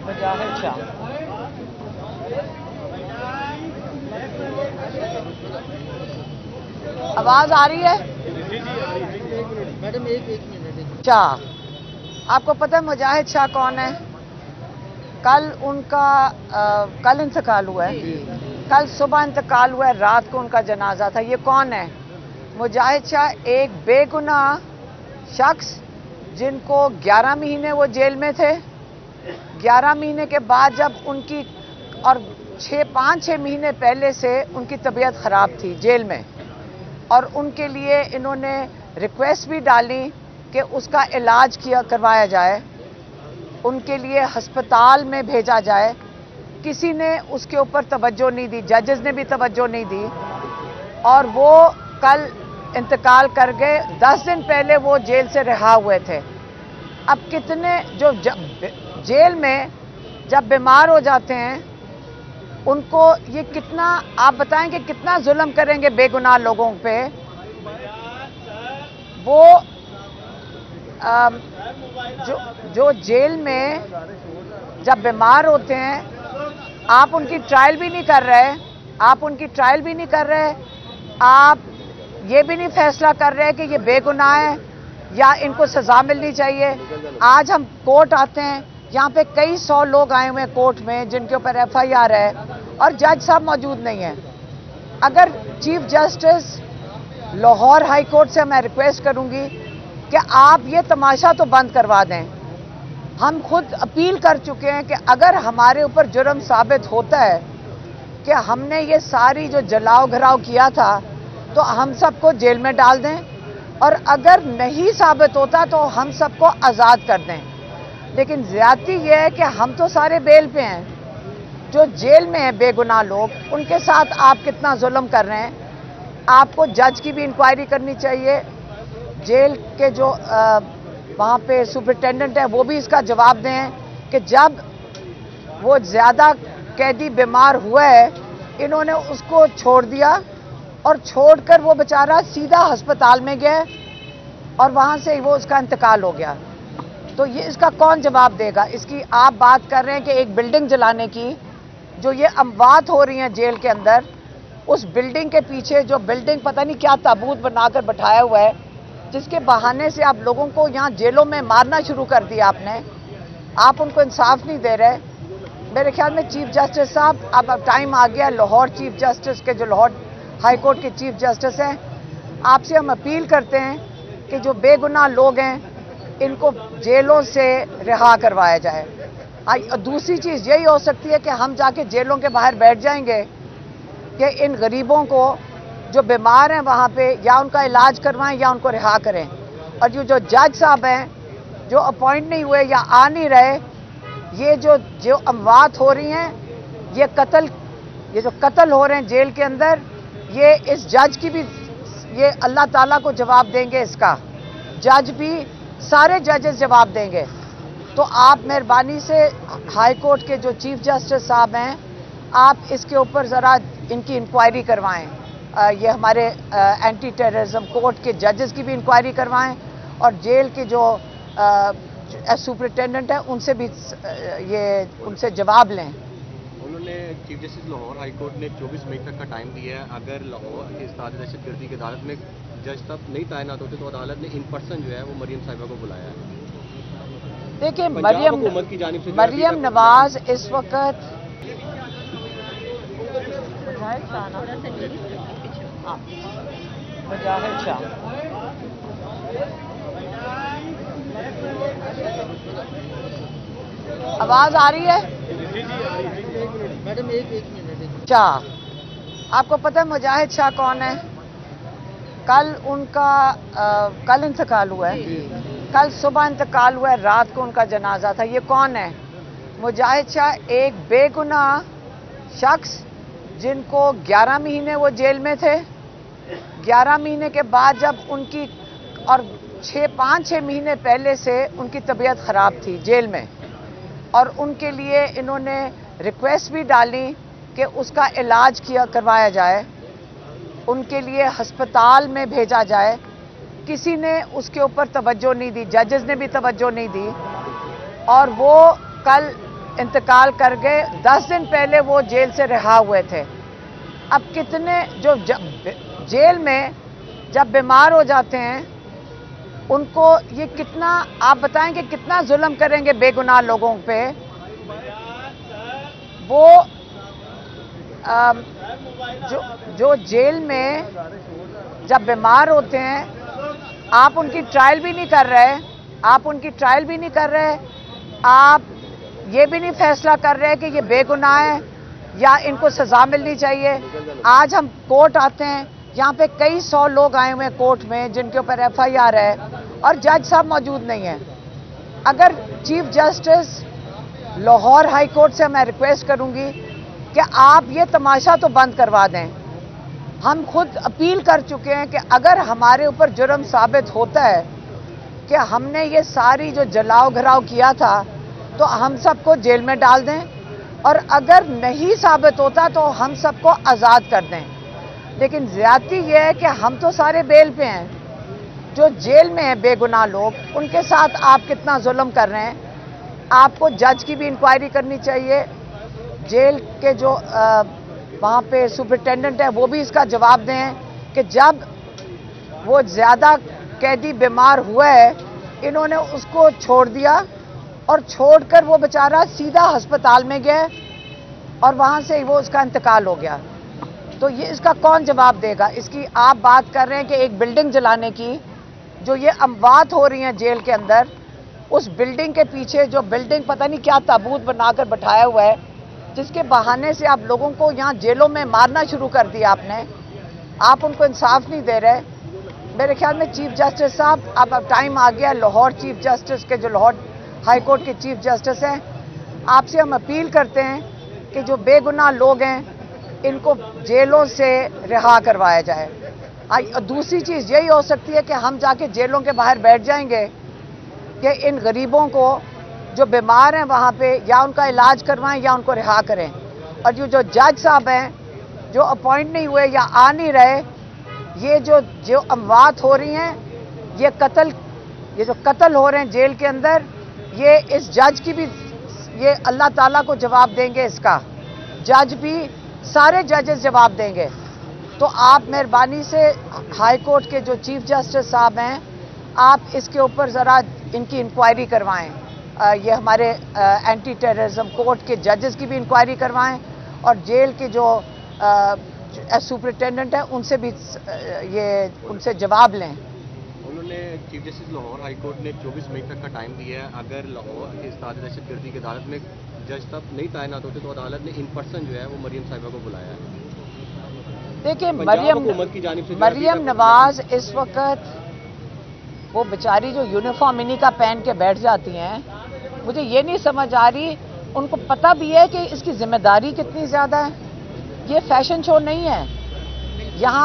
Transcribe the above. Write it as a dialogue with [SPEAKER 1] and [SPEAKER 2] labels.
[SPEAKER 1] मुजाहिद शाह। आवाज आ रही है?
[SPEAKER 2] मैडम एक मिनट।
[SPEAKER 1] अच्छा, आपको पता है मुजाहिद शाह कौन है? कल इंतकाल हुआ है। कल सुबह इंतकाल हुआ है, रात को उनका जनाजा था। ये कौन है? मुजाहिद शाह एक बेगुनाह शख्स जिनको 11 महीने वो जेल में थे। 11 महीने के बाद जब उनकी और 5-6 महीने पहले से उनकी तबीयत ख़राब थी जेल में, और उनके लिए इन्होंने रिक्वेस्ट भी डाली कि उसका इलाज करवाया जाए, उनके लिए अस्पताल में भेजा जाए। किसी ने उसके ऊपर तवज्जो नहीं दी, जजेस ने भी तवज्जो नहीं दी, और वो कल इंतकाल कर गए। 10 दिन पहले वो जेल से रिहा हुए थे। अब कितने जो जेल में जब बीमार हो जाते हैं उनको ये कितना, आप बताएं कि कितना जुल्म करेंगे बेगुनाह लोगों पे। वो जो जेल में जब बीमार होते हैं, आप उनकी ट्रायल भी नहीं कर रहे, आप ये भी नहीं फैसला कर रहे कि ये बेगुनाह है या इनको सजा मिलनी चाहिए। आज हम कोर्ट आते हैं, यहाँ पे कई 100 लोग आए हुए हैं कोर्ट में जिनके ऊपर FIR है, और जज साहब मौजूद नहीं है। अगर chief justice Lahore high court से मैं रिक्वेस्ट करूंगी कि आप ये तमाशा तो बंद करवा दें। हम खुद अपील कर चुके हैं कि अगर हमारे ऊपर जुर्म साबित होता है कि हमने ये सारी जो जलाओ घराव किया था, तो हम सबको जेल में डाल दें, और अगर नहीं साबित होता तो हम सबको आज़ाद कर दें। लेकिन ज़्यादती ये है कि हम तो सारे बेल पे हैं, जो जेल में हैं बेगुनाह लोग, उनके साथ आप कितना जुल्म कर रहे हैं। आपको जज की भी इंक्वायरी करनी चाहिए। जेल के जो वहाँ पे सुपरिटेंडेंट है वो भी इसका जवाब दें कि जब वो ज़्यादा कैदी बीमार हुआ है, इन्होंने उसको छोड़ दिया, और छोड़कर वो बेचारा सीधा अस्पताल में गया और वहाँ से वो उसका इंतकाल हो गया। तो ये इसका कौन जवाब देगा? इसकी आप बात कर रहे हैं कि एक बिल्डिंग जलाने की, जो ये अमवात हो रही हैं जेल के अंदर, उस बिल्डिंग के पीछे जो बिल्डिंग पता नहीं क्या ताबूत बनाकर बैठाया हुआ है, जिसके बहाने से आप लोगों को यहाँ जेलों में मारना शुरू कर दिया आपने। आप उनको इंसाफ नहीं दे रहे। मेरे ख्याल में चीफ जस्टिस साहब, अब टाइम आ गया लाहौर चीफ जस्टिस के, जो लाहौर हाई कोर्ट के चीफ जस्टिस हैं, आपसे हम अपील करते हैं कि जो बेगुनाह लोग हैं इनको जेलों से रिहा करवाया जाए। दूसरी चीज़ यही हो सकती है कि हम जाके जेलों के बाहर बैठ जाएंगे कि इन गरीबों को जो बीमार हैं वहाँ पे या उनका इलाज करवाएं या उनको रिहा करें। और जो जज साहब हैं जो अपॉइंट नहीं हुए या आ नहीं रहे, ये जो अमवात हो रही हैं, ये जो कत्ल हो रहे हैं जेल के अंदर, ये इस जज की भी, ये अल्लाह ताला को जवाब देंगे। इसका जज भी, सारे जजेस जवाब देंगे। तो आप मेहरबानी से हाई कोर्ट के जो चीफ जस्टिस साहब हैं, आप इसके ऊपर ज़रा इनकी इंक्वायरी करवाएं। ये हमारे एंटी टेररिज्म कोर्ट के जजेस की भी इंक्वायरी करवाएं, और जेल के जो सुपरिटेंडेंट है उनसे भी उनसे जवाब लें।
[SPEAKER 2] उन्होंने chief justice Lahore high court ने 24 मई तक का टाइम दिया है। अगर लाहौर की इस्ताद दहशतगर्दी की अदालत में जज तक नहीं तैनात होते तो अदालत ने इन पर्सन जो है वो मरियम साहिबा को बुलाया है।
[SPEAKER 1] देखिए, मरियम नवाज इस वक्त मुजाहिद शाह। आवाज आ रही है?
[SPEAKER 2] मैडम एक मिनट।
[SPEAKER 1] अच्छा, आपको पता है मुजाहिद शाह कौन है? कल इंतकाल हुआ है। कल सुबह इंतकाल हुआ है, रात को उनका जनाजा था। ये कौन है? मुजाहिद शाह एक बेगुनाह शख्स जिनको 11 महीने वो जेल में थे। 11 महीने के बाद जब उनकी और 5-6 महीने पहले से उनकी तबीयत ख़राब थी जेल में, और उनके लिए इन्होंने रिक्वेस्ट भी डाली कि उसका इलाज करवाया जाए, उनके लिए अस्पताल में भेजा जाए। किसी ने उसके ऊपर तवज्जो नहीं दी, जजेस ने भी तवज्जो नहीं दी और वो कल इंतकाल कर गए। 10 दिन पहले वो जेल से रिहा हुए थे। अब कितने जो जेल में जब बीमार हो जाते हैं उनको ये कितना, आप बताएं कि कितना जुल्म करेंगे बेगुनाह लोगों पे। वो जो जेल में जब बीमार होते हैं आप उनकी ट्रायल भी नहीं कर रहे, आप ये भी नहीं फैसला कर रहे कि ये बेगुनाह है या इनको सजा मिलनी चाहिए। आज हम कोर्ट आते हैं, यहाँ पे कई 100 लोग आए हुए हैं कोर्ट में जिनके ऊपर FIR है और जज साहब मौजूद नहीं है। अगर chief justice Lahore high court से मैं रिक्वेस्ट करूंगी कि आप ये तमाशा तो बंद करवा दें। हम खुद अपील कर चुके हैं कि अगर हमारे ऊपर जुर्म साबित होता है कि हमने ये सारी जो जलाओ घराव किया था तो हम सबको जेल में डाल दें, और अगर नहीं साबित होता तो हम सबको आज़ाद कर दें। लेकिन ज़्यादती ये है कि हम तो सारे बेल पे हैं, जो जेल में हैं बेगुनाह लोग, उनके साथ आप कितना जुल्म कर रहे हैं। आपको जज की भी इंक्वायरी करनी चाहिए, जेल के जो वहाँ पे सुपरिटेंडेंट है वो भी इसका जवाब दें कि जब वो ज़्यादा कैदी बीमार हुआ है इन्होंने उसको छोड़ दिया और छोड़कर वो बेचारा सीधा अस्पताल में गया और वहाँ से वो उसका इंतकाल हो गया। तो ये इसका कौन जवाब देगा? इसकी आप बात कर रहे हैं कि एक बिल्डिंग जलाने की, जो ये अमवात हो रही हैं जेल के अंदर, उस बिल्डिंग के पीछे जो बिल्डिंग पता नहीं क्या ताबूत बनाकर बैठाया हुआ है, जिसके बहाने से आप लोगों को यहाँ जेलों में मारना शुरू कर दिया आपने। आप उनको इंसाफ नहीं दे रहे। मेरे ख्याल में चीफ जस्टिस साहब अब टाइम आ गया, लाहौर चीफ जस्टिस के, जो लाहौर हाई कोर्ट के चीफ जस्टिस हैं, आपसे हम अपील करते हैं कि जो बेगुनाह लोग हैं इनको जेलों से रिहा करवाया जाए। दूसरी चीज़ यही हो सकती है कि हम जाके जेलों के बाहर बैठ जाएंगे कि इन गरीबों को जो बीमार हैं वहाँ पे या उनका इलाज करवाएं या उनको रिहा करें। और जो जज साहब हैं जो अपॉइंट नहीं हुए या आ नहीं रहे, ये जो अमवात हो रही हैं, ये जो कत्ल हो रहे हैं जेल के अंदर, ये इस जज की भी, ये अल्लाह ताला को जवाब देंगे। इसका जज भी, सारे जजेस जवाब देंगे। तो आप मेहरबानी से हाई कोर्ट के जो चीफ जस्टिस साहब हैं, आप इसके ऊपर ज़रा इनकी इंक्वायरी करवाएं। ये हमारे एंटी टेररिज्म कोर्ट के जजेस की भी इंक्वायरी करवाएं और जेल के जो सुपरिटेंडेंट हैं उनसे भी उनसे जवाब लें।
[SPEAKER 2] उन्होंने chief justice Lahore high court ने 24 मई तक का टाइम दिया है। अगर लाहौर के इस्ताद दहशतगर्दी की अदालत में जज तब नहीं तैनात होते तो अदालत ने इन पर्सन जो है वो मरियम साहिबा को बुलाया है।
[SPEAKER 1] देखिए, मरियम नवाज इस वक्त वो बेचारी जो यूनिफॉर्म इन्हीं का पहन के बैठ जाती हैं, मुझे ये नहीं समझ आ रही, उनको पता भी है कि इसकी जिम्मेदारी कितनी ज़्यादा है। ये फैशन शो नहीं है। यहाँ